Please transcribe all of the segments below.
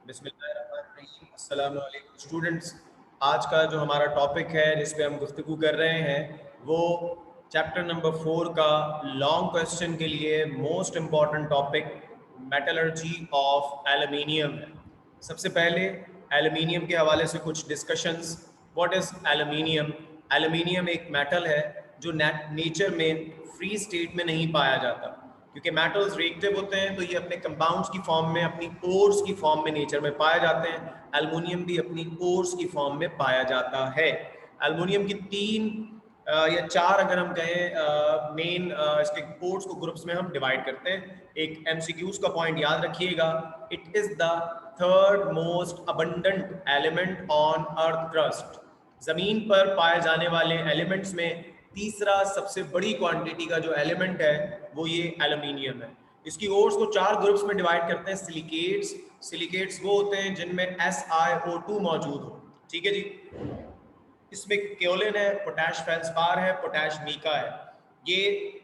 बिस्मिल्लाहिर्रहमानिर्रहीम। अस्सलाम वालेकुम स्टूडेंट्स। आज का जो हमारा टॉपिक है जिस पे हम गुफ्तगू कर रहे हैं वो चैप्टर नंबर 4 का लॉन्ग क्वेश्चन के लिए most important topic metallurgy of aluminium है। सबसे पहले एल्युमिनियम के हवाले से कुछ discussions. What is aluminium? Aluminium एक मेटल है जो नेचर में फ्री स्टेट में नहीं पाया जाता, क्योंकि मेटल्स रिएक्टिव होते हैं तो ये अपने कंपाउंड्स की फॉर्म में, अपनी ओर्स की फॉर्म में नेचर में पाए जाते हैं। एल्युमिनियम भी अपनी ओर्स की फॉर्म में पाया जाता है। एल्युमिनियम की तीन या चार अगर हम कहें मेन इसके कोर्स को ग्रुप्स में हम डिवाइड करते हैं। एक एमसीक्यूज का पॉइंट याद रखिएगा, it is the third most abundant element on earth crust. जमीन पर पाए जाने वाले एलिमेंट्स में तीसरा सबसे बड़ी क्वांटिटी का जो एलिमेंट है वो ये एल्युमिनियम है। इसकी ओर्स को चार ग्रुप्स में डिवाइड करते हैं। सिलिकेट्स, सिलिकेट्स वो होते हैं जिनमें SiO2 मौजूद हो। ठीक है जी। इसमें क्योलिन है, पोटैश फेल्सपार है, पोटैश मीका है। ये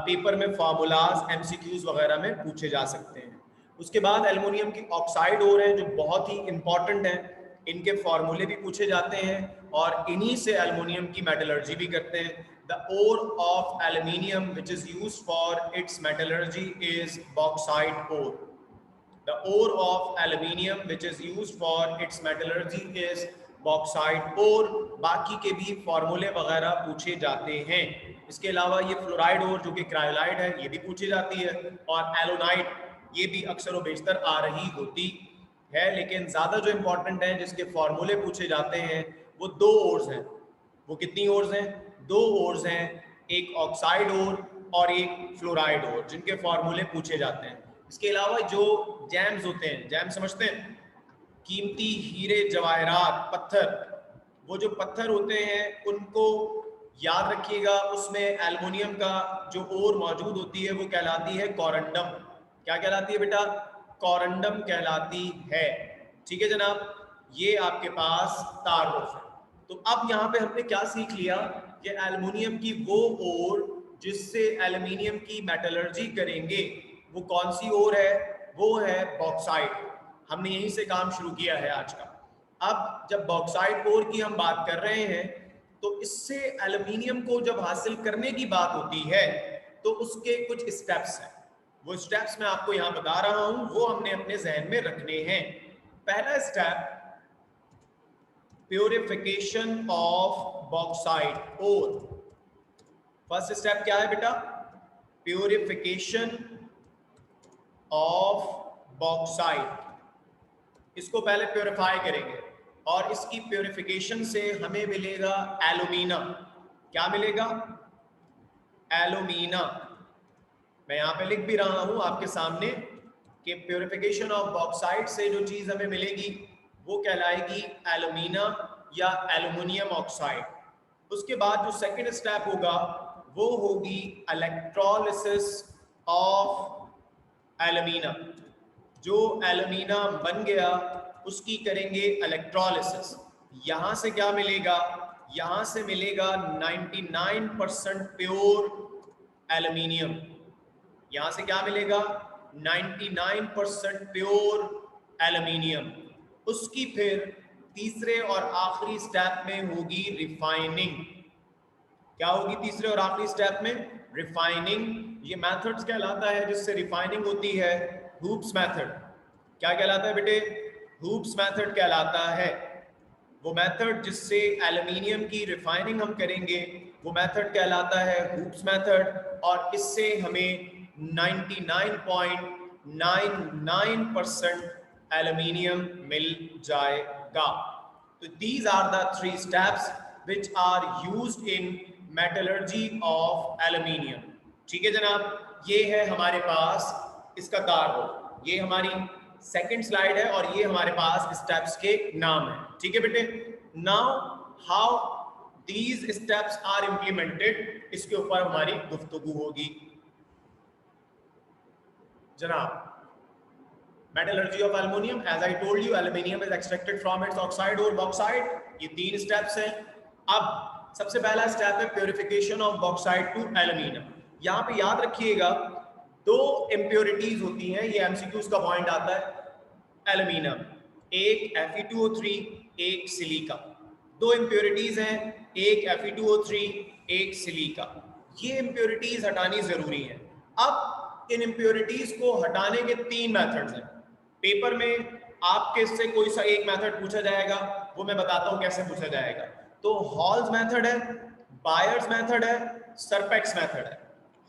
पेपर में फार्मूलाज एमसीक्यूज वगैरह में पूछे जा सकते हैं। उसके बाद एल्युमिनियम की ऑक्साइड ओर है जो बहुत ही इंपॉर्टेंट है, इनके फॉर्मूले भी पूछे जाते हैं और इन्हीं से एल्युमिनियम की मेटलर्जी भी करते हैं। The ore of aluminium which is used for its metallurgy is bauxite ore. The ore of aluminium which is used for its metallurgy is bauxite ore। बाकी के भी फॉर्मूले वगैरह पूछे जाते हैं। इसके अलावा ये फ्लोराइड ओर जो कि क्रायोलाइट है ये भी पूछी जाती है, और एलोनाइट ये भी अक्सर व बेशतर आ रही होती है। लेकिन ज़्यादा जो इम्पोर्टेंट है जिसके फॉर्मूले पूछे जाते हैं वो दो ओर्स हैं। वो कितनी ओर्स हैं? दो ओर्स हैं, एक ऑक्साइड ओर और एक फ्लोराइड ओर, जिनके फॉर्मूले पूछे जाते हैं। इसके अलावा जो जैम्स होते हैं, जैम समझते हैं, कीमती हीरे जवाहरात पत्थर, वो जो पत्थर होते हैं उनको याद रखिएगा, उसमें एल्युमिनियम का जो ओर मौजूद होती है वो कहलाती है कोरंडम। क्या कहलाती है बेटा? कोरंडम कहलाती है। ठीक है जनाब, ये आपके पास तारुफ है। तो अब यहाँ पे हमने क्या सीख लिया कि एल्युमिनियम की वो ओर जिससे एल्युमिनियम की मेटलर्जी करेंगे वो कौन सी ओर है? वो है बॉक्साइट। हमने यहीं से काम शुरू किया है आज का। अब जब बॉक्साइट ओर की हम बात कर रहे हैं तो इससे एल्युमिनियम को जब हासिल करने की बात होती है तो उसके कुछ स्टेप्स हैं। वो स्टेप्स मैं आपको यहां बता रहा हूं, वो हमने अपने जहन में रखने हैं। पहला step, purification of bauxite ore. First step क्या है बेटा? Purification of bauxite. इसको पहले प्योरीफाई करेंगे और इसकी प्योरिफिकेशन से हमें मिलेगा एलुमिना। क्या मिलेगा? एलुमिना। मैं यहां पे लिख भी रहा हूं आपके सामने कि प्योरिफिकेशन ऑफ बॉक्साइट से जो चीज हमें मिलेगी वो कहलाएगी एलुमिना या एल्युमिनियम ऑक्साइड। उसके बाद जो सेकंड स्टेप होगा वो होगी इलेक्ट्रोलिसिस ऑफ एल्युमिना। जो एल्युमिना बन गया उसकी करेंगे इलेक्ट्रोलिसिस। यहां से क्या मिलेगा? यहां से मिलेगा 99% प्योर एल्युमिनियम। यहां से क्या मिलेगा? 99% प्योर एल्युमिनियम। उसकी फिर तीसरे और आखिरी स्टेप में होगी रिफाइनिंग। क्या होगी तीसरे और आखिरी स्टेप में? रिफाइनिंग। ये मेथड्स कहलाता है जिससे रिफाइनिंग होती है, हुप्स मेथड। क्या कहलाता है बेटे? हुप्स मेथड कहलाता है। वो मेथड जिससे एल्युमिनियम की रिफाइनिंग हम करेंगे वो मेथड कहलाता है हुप्स मेथड, और इससे हमें 99.99% एल्युमिनियम मिल जाएगा। तो these are the three steps which are used in metallurgy of aluminium. ठीक है जनाब, ये है हमारे पास इसका तार। ये हमारी सेकंड स्लाइड है और ये हमारे पास स्टेप्स के नाम है। ठीक है बेटे। Now how these steps are implemented, इसके ऊपर हमारी गुफ्तगू होगी जनाब। Metallurgy of aluminium, as I told you, aluminium is extracted from its oxide और बॉक्साइट। ये तीन स्टेप्स हैं। अब सबसे पहला स्टेप है purification of bauxite to aluminium. यहां पे याद रखिएगा दो इंप्योरिटीज होती हैं, ये एमसीक्यूज का पॉइंट आता है। एल्यूमिनियम, एक Fe2O3, एक सिलिका। दो इम्प्योरिटीज हैं, एक Fe2O3, एक सिलिका। ये इम्प्योरिटीज हटानी जरूरी है। अब इन इम्प्योरिटीज को हटाने के 3 मेथड्स हैं। पेपर में आपके से कोई सा एक मेथड पूछा जाएगा, वो मैं बताता हूं कैसे पूछा जाएगा। तो हॉल्स मेथड है, बायर्स मेथड है, सरपेक्स मेथड है।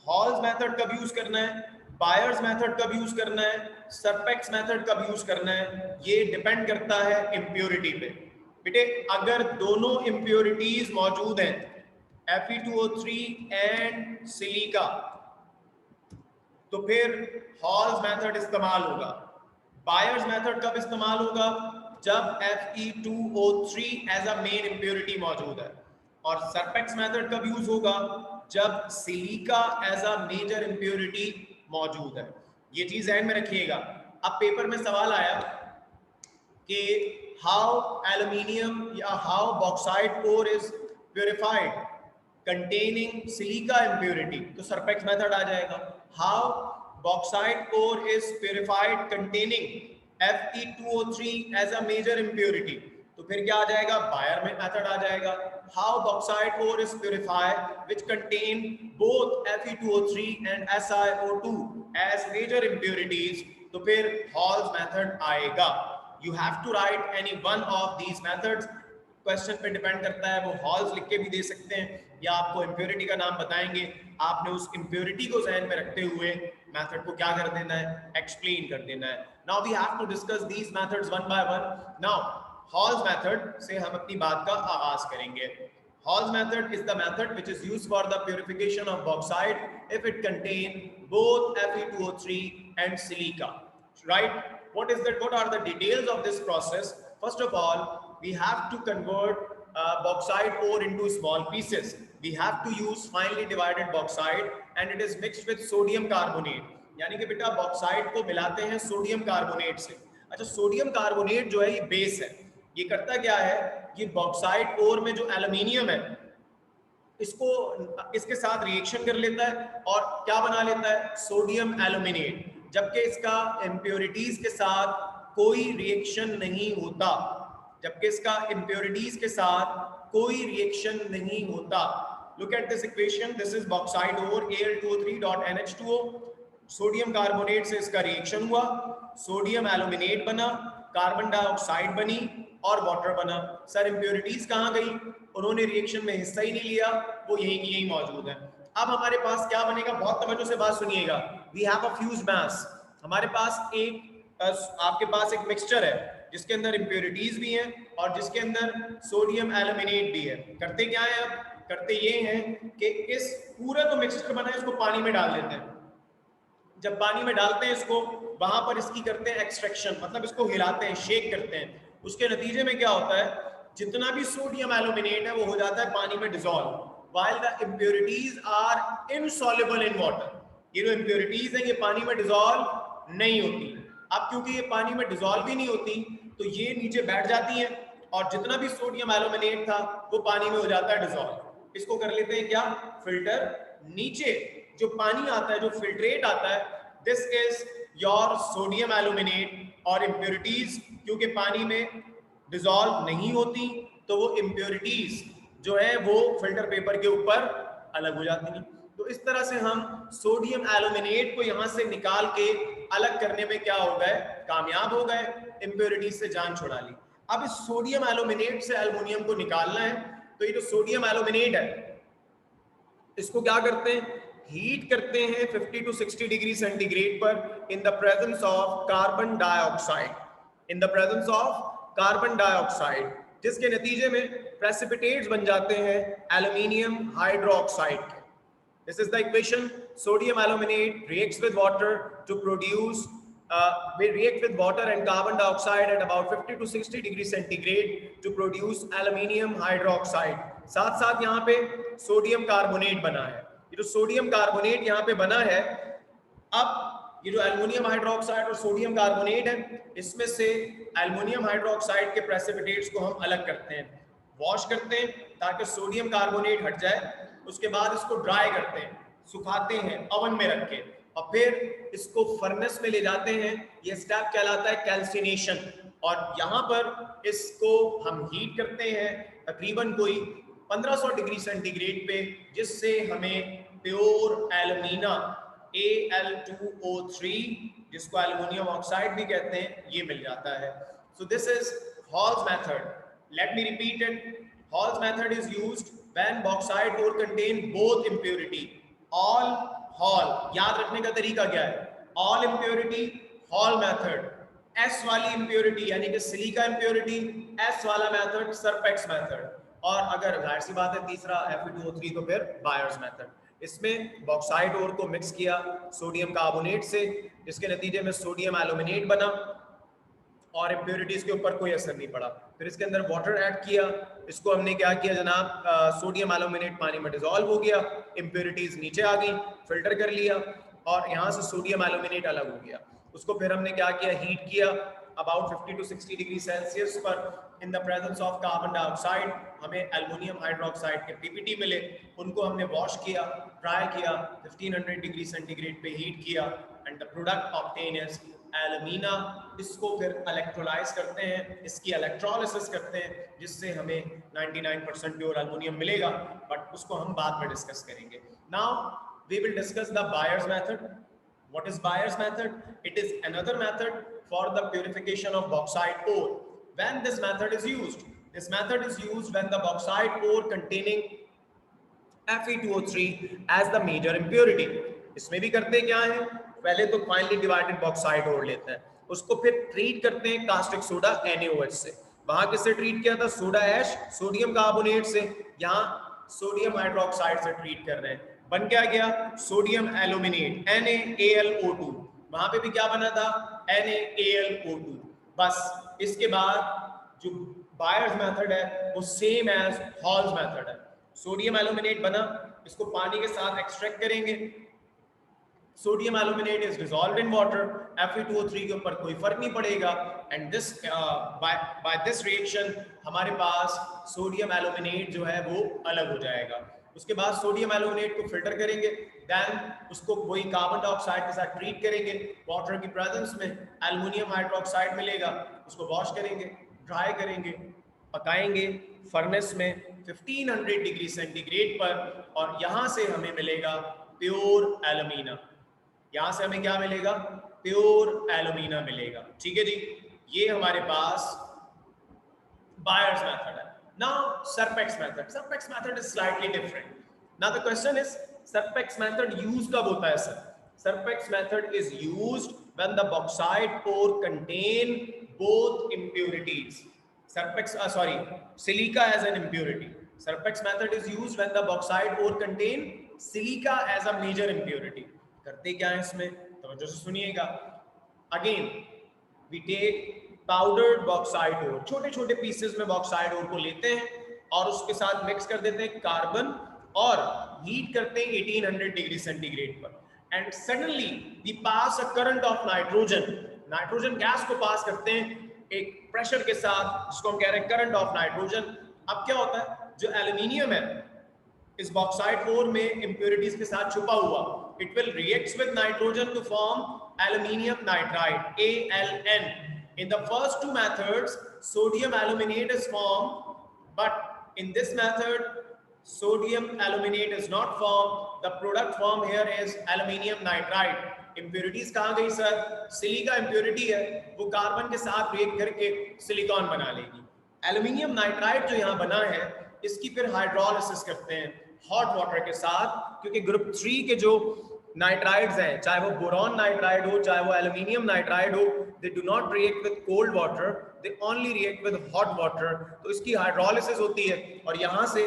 हॉल्स मेथड कब यूज करना है, बायर्स मेथड कब यूज करना है, सरपेक्स मेथड कब यूज करना है, ये डिपेंड करता है इम्प्योरिटी पे। बेटे अगर दोनों इम्प्योरिटीज मौजूद हैं, Fe2O3 एंड सिलिका, तो फिर हॉल्स मेथड इस्तेमाल होगा। बायर्स मेथड कब इस्तेमाल होगा, जब Fe2O3 एज अ मेन इम्प्योरिटी मौजूद है। और सरपेक्स मेथड कब यूज होगा, जब silica as a major impurity मौजूद है। ये चीज ध्यान में रखिएगा। अब पेपर में सवाल आया कि हाउ एल्यूमिनियम या how bauxite ore is purified containing silica impurity, तो सरपेक्स मेथड आ जाएगा। How bauxite ore is purified containing Fe2O3 as a major impurity, तो फिर क्या आ जाएगा, बायर मेथड आ जाएगा। How bauxite ore is purified which contain both Fe2O3 and SiO2 as major impurities, तो फिर हॉल्स मेथड आएगा। You have to write any one of these methods. Question पे डिपेंड करता है, वो हॉल्स लिख के भी दे सकते हैं या आपको इम्प्योरिटी का नाम बताएंगे, आपने उस इम्प्योरिटी को ध्यान में रखते हुए मेथड को क्या कर देना है, एक्सप्लेन कर देना है। Now we have to discuss these methods one by one. Now Hall's method से हम अपनी बात का आगाज करेंगे। Hall's method is the method which is used for the purification of bauxite if it contain both Fe2O3 and silica. Right? What is that? What are the details of this process? First of all, we have to convert bauxite ore into small pieces. We have to use finely divided bauxite and it is mixed with sodium carbonate. यानी कि बेटा bauxite को मिलाते हैं sodium carbonate से। अच्छा, sodium carbonate जो है ये बेस है। ये करता क्या है, ये बॉक्साइट ओर में जो एल्यूमिनियम है इसको इसके साथ रिएक्शन कर लेता है और क्या बना लेता है, सोडियम एल्यूमिनेट। जबकि इसका इम्प्योरिटीज के साथ कोई रिएक्शन नहीं होता, जबकि इसका इम्प्योरिटीज के साथ कोई रिएक्शन नहीं होता। Look at this equation, this is bauxite ore Al2O3.NH2O। Sodium carbonate से इसका रिएक्शन हुआ, सोडियम एल्यूमिनेट बना, कार्बन डाइऑक्साइड बनी और वाटर बना। सर इम्प्योरिटीज कहाँ गई, उन्होंने रिएक्शन में हिस्सा ही नहीं लिया, वो यही की यही मौजूद है। अब हमारे पास क्या बनेगा, बहुत तवज्जो से बात सुनिएगा। वी हैव अ फ्यूज मास, हमारे पास एक आपके पास एक मिक्सचर है जिसके अंदर इम्प्योरिटीज भी हैं और जिसके अंदर सोडियम एल्यूमिनेट भी है। करते क्या है, अब करते ये हैं कि इस पूरा तो मिक्सचर बना है इसको पानी में डाल देते हैं। जब पानी में डालते हैं इसको, वहां पर इसकी करते हैं एक्सट्रैक्शन, मतलब इसको हिलाते हैं, शेक करते हैं। उसके नतीजे में क्या होता है, जितना भी सोडियम एल्यूमिनेट है वो हो जाता है पानी में dissolve, while the impurities are insoluble in water. ये जो इम्प्योरिटीज है ये पानी में डिसॉल्व नहीं होती। अब क्योंकि ये पानी में डिसॉल्व ही नहीं होती तो ये नीचे बैठ जाती हैं और जितना भी सोडियम एल्यूमिनेट था वो पानी में हो जाता है डिसॉल्व। इसको कर लेते हैं क्या, फिल्टर। नीचे जो पानी आता है, जो फिल्ट्रेट आता है, this is your sodium aluminate. और इम्प्योरिटीज क्योंकि पानी में डिसॉल्व नहीं होती तो वो इम्प्योरिटीज जो है वो फिल्टर पेपर के ऊपर अलग हो जाती हैं। तो इस तरह से हम सोडियम एल्यूमिनेट को यहां से निकाल के अलग करने में क्या हो गए, कामयाब हो गए, इम्प्योरिटीज से जान छुड़ा ली। अब इस सोडियम एल्यूमिनेट से एल्युमिनियम को निकालना है, तो ये जो सोडियम एल्यूमिनेट है इसको क्या करते हैं, हीट करते हैं 50 to 60 डिग्री सेंटीग्रेड पर in the presence of carbon dioxide, in the presence of carbon dioxide, जिसके नतीजे में प्रेसिपिटेट्स बन जाते हैं एल्यूमिनियम हाइड्रोक्साइड के। This is the equation. Sodium aluminate reacts with water to produce we react with water and carbon dioxide at about 50 to 60 degree centigrade to produce aluminium hydroxide. साथ साथ यहाँ पे सोडियम कार्बोनेट बना है। ये जो sodium carbonate यहाँ पे बना है, अब ये जो एल्युमिनियम हाइड्रोक्साइड और सोडियम कार्बोनेट है, इसमें से एल्युमिनियम हाइड्रोक्साइड के प्रेसिपिटेट्स को हम अलग करते हैं, वॉश करते हैं ताकि सोडियम कार्बोनेट हट जाए। उसके बाद इसको ड्राई करते हैं, सुखाते हैं ओवन में रख के। और फिर इसको फर्नेस में ले जाते हैं। ये स्टेप कहलाता है कैल्सिनेशन। और यहाँ पर इसको हम हीट करते हैं तकरीबन कोई 1500 डिग्री सेंटीग्रेड पे, जिससे हमें प्योर एल्यूमिना Al2O3, जिसको एल्युमिनियम ऑक्साइड भी कहते हैं, ये मिल जाता है। So this is Hall's method. Let me repeat it. Hall's method is used when bauxite ore contain both impurity. All Hall याद रखने का तरीका क्या है? All impurity Hall method, S वाली इम्प्योरिटी यानी कि सिलिका इम्प्योरिटी, एस वाला मेथड सरपेक्स मेथड, और अगर जाहिर सी बात है तीसरा Fe2O3 तो फिर बायर्स मेथड। इसमें बॉक्साइट ओर को मिक्स किया सोडियम कार्बोनेट से, जिसके नतीजे में सोडियम एल्यूमिनेट बना और इम्प्योरिटीज के ऊपर कोई असर नहीं पड़ा। फिर इसके अंदर वाटर ऐड किया, इसको हमने क्या किया जनाब, सोडियम एल्यूमिनेट पानी में डिसॉल्व हो गया, इम्प्योरिटीज नीचे आ गई, फिल्टर कर लिया और यहाँ से सोडियम एल्यूमिनेट अलग हो गया। उसको फिर हमने क्या किया, हीट किया अबाउट 50 to 60 डिग्री सेल्सियस पर in the presence of carbon dioxide. हमें एल्युमिनियम हाइड्रोक्साइड के पीपीटी मिले, उनको हमने वॉश किया, ड्राई किया, 1500 डिग्री सेंटीग्रेड पे हीट किया and the product obtain is alumina. इसको फिर इलेक्ट्रोलाइज करते हैं, इसकी इलेक्ट्रोलिसिस करते हैं, जिससे हमें 99% प्योर एल्युमिनियम मिलेगा, बट उसको हम बाद में डिस्कस करेंगे। Now we will discuss the Bayer's method. What is Bayer's method? It is another method for the purification of bauxite ore. When this method is used, this method is used when the bauxite ore containing Fe2O3 as the major impurity. इसमें भी करते क्या है, पहले तो finally divided bauxite ore लेते हैं, उसको फिर ट्रीट करते हैं कास्टिक सोडा NaOH से। वहां किससे ट्रीट किया था? सोडा ऐश सोडियम कार्बोनेट से, यहाँ सोडियम हाइड्रोक्साइड से ट्रीट कर रहे हैं। बन क्या गया? Sodium aluminate NaAlO2। वहां पे भी क्या बना था? NaAlO2। बस इसके बाद जो बायर्स मेथड है वो सेम एज हॉल्स मेथड है। सोडियम एल्यूमिनेट बना, इसको पानी के साथ एक्सट्रैक्ट करेंगे, sodium aluminate is dissolved in water, Fe2O3 के ऊपर कोई फर्क नहीं पड़ेगा and this by this reaction हमारे पास सोडियम एल्यूमिनेट जो है वो अलग हो जाएगा। उसके बाद सोडियम एल्यूमिनेट को फिल्टर करेंगे, देन उसको वही कार्बन डाइऑक्साइड के साथ ट्रीट करेंगे, वाटर की प्रेजेंस में एल्युमिनियम हाइड्रोक्साइड मिलेगा, उसको वॉश करेंगे, ड्राई करेंगे, पकाएंगे फर्नेस में 1500 डिग्री सेंटीग्रेड पर, और यहां से हमें मिलेगा प्योर एल्यूमिना। यहां से हमें क्या मिलेगा? प्योर एल्यूमिना मिलेगा। ठीक है जी, ये हमारे पास बायर्स मेथड है। Now Serpex method. Serpex method is slightly different. Now the question is, Serpex method used कब होता है sir? Serpex method is used when the bauxite ore contain both impurities. Silica as an impurity. Serpex method is used when the bauxite ore contain silica as a major impurity. करते क्या है इसमें? तो जो सुनिएगा। Again, we take powdered bauxite ore, छोटे छोटे pieces में बॉक्साइट ओर को लेते हैं और उसके साथ मिक्स कर देते हैं कार्बन और हीट करते हैं 1800 डिग्री सेंटीग्रेड पर, and suddenly we pass a current of nitrogen. Nitrogen gas को पास करते हैं एक प्रेशर के साथ, जिसको हम कह रहे हैं करंट ऑफ नाइट्रोजन। अब क्या होता है, जो एल्यूमिनियम है इस बॉक्साइट ओर में इंप्योरिटीज के साथ छुपा हुआ, it will react with nitrogen to form aluminium nitride ALN. In the first two methods, sodium aluminate is formed, but in this method, sodium aluminate is not formed. The product formed here is aluminium nitride. Impurities कहाँ गई sir? Silica impurity है, वो carbon के साथ react करके silicon बना लेगी। Aluminium nitride जो यहाँ बना है, इसकी फिर हाइड्रोलिसिस करते हैं हॉट वाटर के साथ, क्योंकि ग्रुप 3 के जो नाइट्राइड्स हैं, चाहे वो बोरॉन नाइट्राइड हो, चाहे वो एल्यूमिनियम नाइट्राइड हो, they do not react with cold water, they only react with hot water. तो इसकी हाइड्रोलिसिस होती है और यहाँ से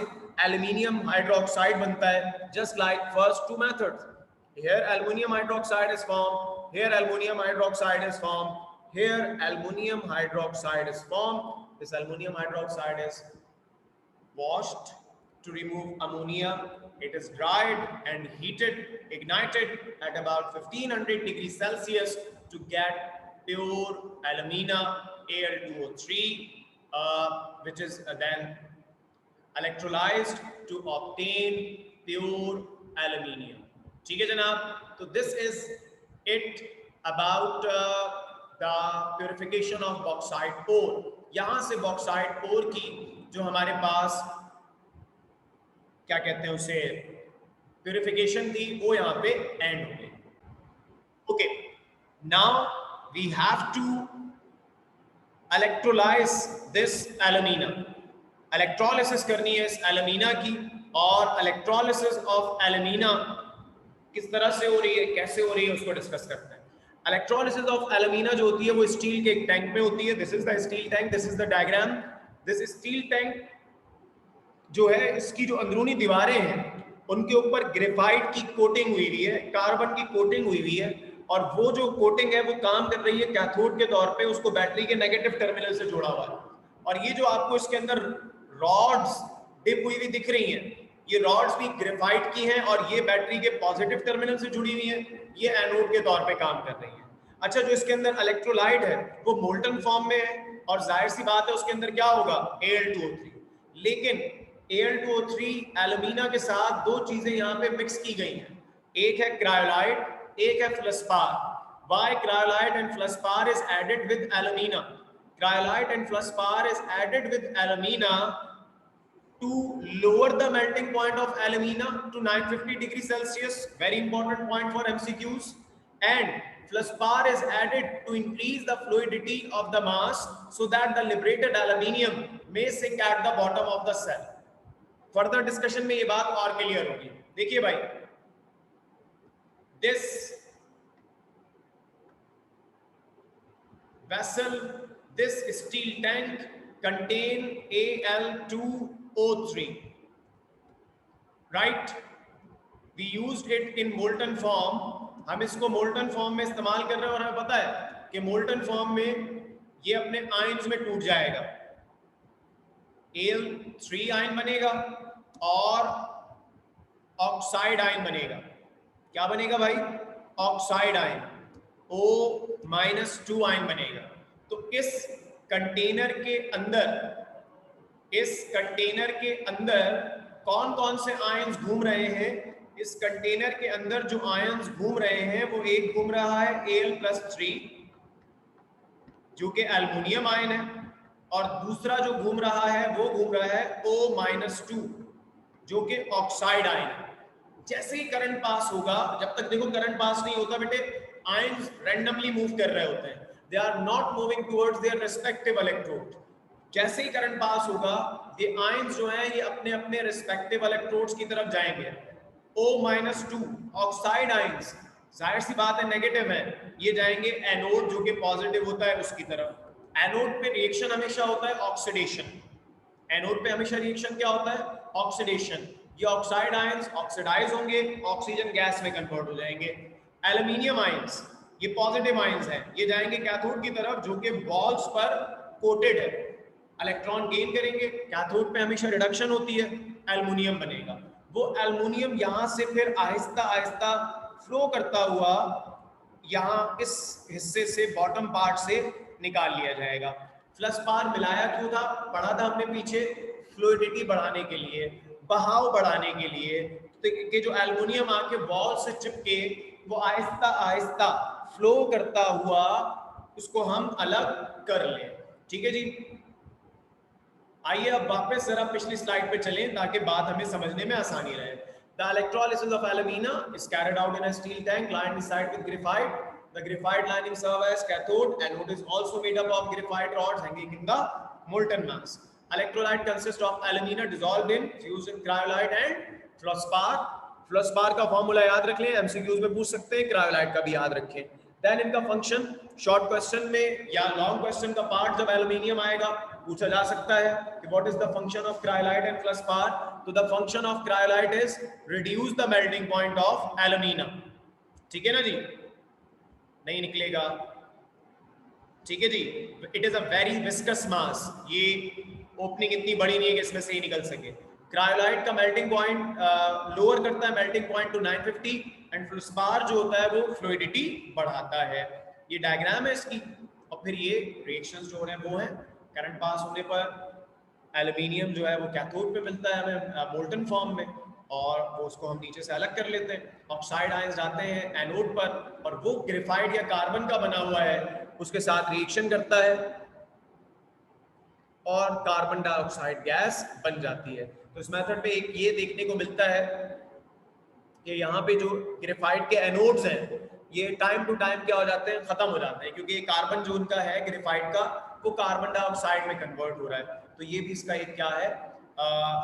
एल्यूमिनियम हाइड्रोक्साइड बनता है, just like first two methods. Here aluminum hydroxide is formed, here aluminum hydroxide is formed, here aluminum hydroxide is formed. This aluminum hydroxide is washed to remove ammonia. It is dried and heated, ignited at about 1500 degrees Celsius to get pure alumina Al2O3, which is then electrolyzed to obtain pure aluminium. ठीक है जनाब, तो this is it about the purification of bauxite ore. यहां से bauxite ore की जो हमारे पास क्या कहते हैं उसे प्योरिफिकेशन थी वो यहाँ पे एंड हो गई। Okay, now we have to electrolyse this alumina. Electrolysis करनी है इस एल्यूमिना की, और इलेक्ट्रोलिसिस ऑफ एल्यूमिना किस तरह से हो रही है, कैसे हो रही है, उसको डिस्कस करते हैं। इलेक्ट्रोलिसिस ऑफ एल्यूमिना जो होती है वो स्टील के एक टैंक में होती है। This is the steel tank, this is the diagram. This steel tank जो है, इसकी जो अंदरूनी दीवारें हैं उनके ऊपर ग्रेफाइट की कोटिंग हुई हुई है, कार्बन की कोटिंग हुई हुई है, और वो जो कोटिंग है वो काम कर रही है कैथोड के तौर पे, उसको बैटरी के नेगेटिव टर्मिनल से जोड़ा हुआ है। और ये जो आपको इसके अंदर रॉड्स डिप हुई हुई दिख रही हैं, ये रॉड्स भी ग्रेफाइट की हैं और ये बैटरी के पॉजिटिव टर्मिनल से जुड़ी हुई हैं, ये एनोड के तौर पे काम कर रही हैं। अच्छा, जो इसके अंदर इलेक्ट्रोलाइट है वो मोल्टन फॉर्म में है, और जाहिर सी बात है उसके अंदर क्या होगा, Al2O3। लेकिन Al2O3 एल्यूमिना के साथ दो चीजें यहाँ पे मिक्स की गई हैं, एक है क्रायोलाइट, एक है फ्लसपार। Why cryolite and fluorspar is added with alumina? Cryolite and fluorspar is added with alumina to lower the melting point of alumina to 950 degrees Celsius. Very important point for MCQs. And fluorspar is added to increase the fluidity of the mass so that the liberated aluminium may sink at the bottom of the cell. Further discussion में ये बात और clear होगी। देखिए भाई, this vessel, this steel tank contain Al2O3, right? We used it in molten form. हम इसको molten form में इस्तेमाल कर रहे हैं, और हमें पता है कि molten form में ये अपने आयन्स में टूट जाएगा, Al3 आयन बनेगा और ऑक्साइड आयन बनेगा। क्या बनेगा भाई, ऑक्साइड आयन, O-2 आयन बनेगा। तो इस कंटेनर के अंदर कौन कौन से आयन्स घूम रहे हैं? इस कंटेनर के अंदर जो आयन्स घूम रहे हैं वो एक घूम रहा है Al+3 जो कि एल्युमिनियम आयन है, और दूसरा जो घूम रहा है वो घूम रहा है O-2 जो कि ऑक्साइड आयन है। जैसे ही करंट पास होगा, जब तक देखो करंट पास नहीं होता बेटे, आयन्स रैंडमली मूव कर रहे होते हैं, they are not moving towards their respective electrode. जैसे ही करंट पास होगा, ये आयन्स जो हैं ये अपने अपने रिस्पेक्टिव इलेक्ट्रोड्स की तरफ जाएंगे। O-2 ऑक्साइड आयन्स, जाहिर सी बात है नेगेटिव है, ये जाएंगे एनोड जो कि पॉजिटिव होता है उसकी तरफ। एनोड पे रिएक्शन हमेशा होता है ऑक्सीडेशन, एनोड पे हमेशा रिएक्शन क्या होता है, ऑक्सीडेशन। ये ऑक्साइड आयंस ऑक्सीडाइज होंगे, ऑक्सीजन गैस में कन्वर्ट हो जाएंगे। एल्यूमिनियम आयंस ये पॉजिटिव आयंस हैं, ये जाएंगे कैथोड की तरफ जो कि बॉल्स पर कोटेड है, इलेक्ट्रॉन गेन करेंगे। कैथोड पे हमेशा रिडक्शन होती है, एल्युमिनियम बनेगा। वो एल्युमिनियम यहाँ से फिर आहिस्ता आहिस्ता फ्लो करता हुआ यहाँ इस हिस्से से, बॉटम पार्ट से निकाल लिया जाएगा। फ्लसपार मिलाया क्यों था, पढ़ा था हमने पीछे, फ्लूइडिटी बढ़ाने के लिए, बहाव बढ़ाने के लिए, तो कि जो एल्युमिनियम आके वॉल से चिपके वो आहिस्ता आहिस्ता फ्लो करता हुआ उसको हम अलग कर लें। ठीक है जी, आइए अब वापस जरा पिछली स्लाइड पे चलें ताकि बात हमें समझने में आसानी रहे। The electrolysis of alumina is carried out in a steel tank lined inside with graphite. The graphite lining serves as cathode. Anode is also made up of graphite rods hanging in the molten mass. Electrolyte consists of alumina dissolved in fused cryolite and fluorspar. Fluorspar का formula याद रख लें, MCQs में पूछ सकते हैं, cryolite का भी याद रखें। देन इनका फंक्शन शॉर्ट क्वेश्चन में या लॉन्ग क्वेश्चन का पार्ट जब एल्युमिनियम आएगा पूछा जा सकता है कि what is the function of cryolite and fluorspar. तो the function of cryolite is reduce the melting point of alumina. ठीक है ना जी, नहीं निकलेगा, ठीक है जी। It is a very viscous mass, ये ओपनिंग इतनी बड़ी नहीं है कि इसमें से ही निकल सके। क्रायोलाइट का मेल्टिंग पॉइंट लोअर करता है मेल्टिंग पॉइंट टू 950, एंड फ्लसपार जो होता है वो फ्लूइडिटी बढ़ाता है। ये डायग्राम है इसकी, और फिर ये रिएक्शंस जो हो रहे हैं वो है करंट पास होने पर एल्युमिनियम जो है वो कैथोड पे मिलता है हमें मोल्टन फॉर्म में, और वो उसको हम नीचे से अलग कर लेते हैं। ऑक्साइड आयंस जाते हैं एनोड पर और वो ग्रेफाइट या कार्बन का बना हुआ है उसके साथ रिएक्शन करता है और कार्बन डाइऑक्साइड गैस बन जाती है। तो इस मेथड पे एक ये देखने को मिलता है कि यहाँ पे जो ग्रेफाइट के एनोड्स हैं ये टाइम टू टाइम क्या हो जाते हैं, खत्म हो जाते हैं, क्योंकि ये कार्बन जो उनका है ग्रेफाइट का वो कार्बन डाइऑक्साइड में कन्वर्ट हो रहा है। तो ये भी इसका एक क्या है,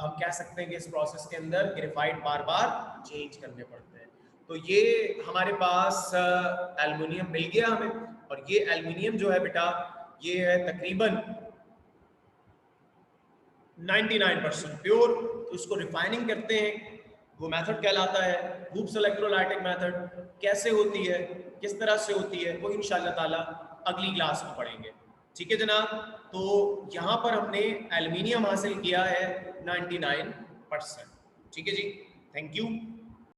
हम कह सकते हैं कि इस प्रोसेस के अंदर ग्रेफाइट बार बार चेंज करने पड़ते हैं। तो ये हमारे पास एल्युमिनियम मिल गया हमें, और ये एल्युमिनियम जो है बेटा ये है तकरीबन 99% प्योर। तो इसको रिफाइनिंग करते हैं, वो मेथड कहलाता है हूप्स इलेक्ट्रोलाइटिक मेथड। कैसे होती है, किस तरह से होती है, वो इंशाल्लाह ताला अगली क्लास में पढ़ेंगे। ठीक है जनाब, तो यहाँ पर हमने एल्युमिनियम हासिल किया है 99%। ठीक है जी, थैंक यू।